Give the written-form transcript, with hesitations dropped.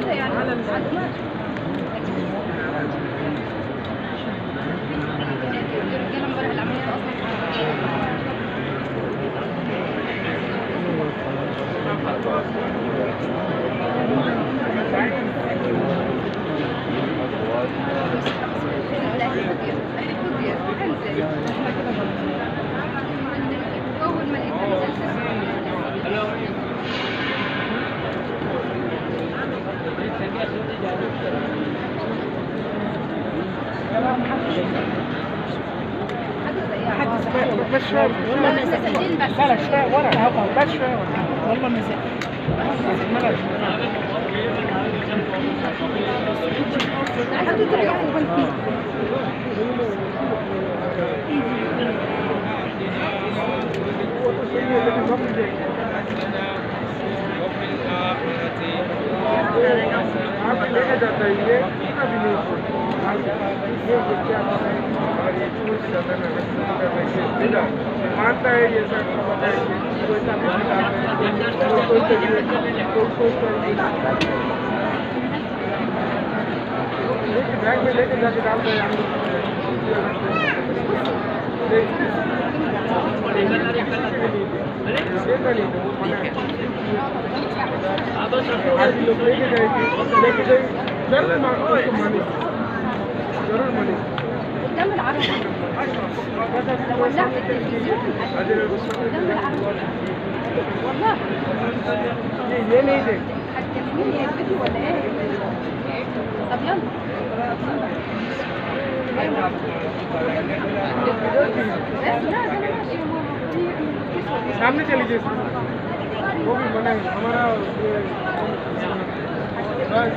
كده يعني على الرجاله امبارح العمليه بس شوية لا لا شوية ورا بس شوية ورا والله نزل मानता है ये सर बैग में लेके जाके डालते हैं लेके जाइए जरूर मनी قدام العرب ولعت التلفزيون قدام العرب والله ये नहीं दे هتكلميني يا بنتي ولا ايه؟ طب يلا بس لا ده ماشي सामने चली जाइए वो भी मना है हमारा बस